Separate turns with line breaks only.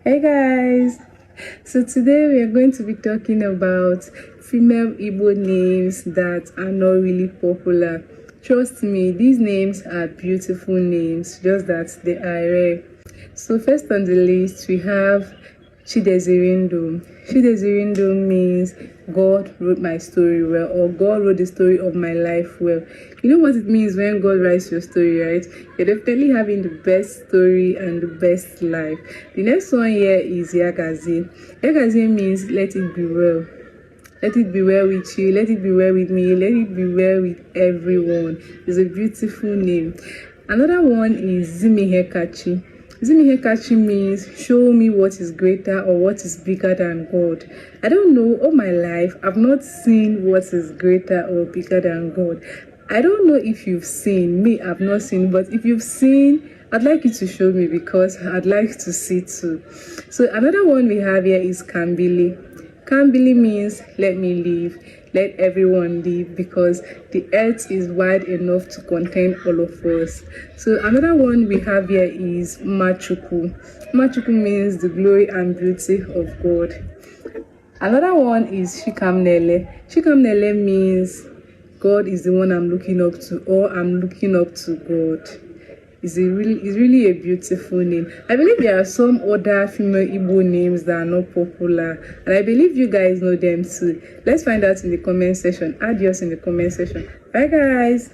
Hey guys, so today we are going to be talking about female Igbo names that are not really popular. Trust me, these names are beautiful names, just that they are rare. So first on the list we have Chidezirindo. Chidezirindo means God wrote my story well, or God wrote the story of my life well. You know what it means when God writes your story, right? You're definitely having the best story and the best life. The next one here is Yagazi. Yagazi means let it be well. Let it be well with you, let it be well with me, let it be well with everyone. It's a beautiful name. Another one is Zimihekachi. Zimihekachi means show me what is greater or what is bigger than God. I don't know, all my life I've not seen what is greater or bigger than God. I don't know if you've seen, me I've not seen, but if you've seen, I'd like you to show me because I'd like to see too. So another one we have here is Kambili. Kambili means let me live, let everyone live, because the earth is wide enough to contain all of us. So another one we have here is Machuku. Machuku means the glory and beauty of God. Another one is Shikamnele. Shikamnele means God is the one I'm looking up to, or I'm looking up to God. It's really a beautiful name. I believe there are some other female Igbo names that are not popular, and I believe you guys know them too. Let's find out in the comment section. Add yours in the comment section. Bye guys.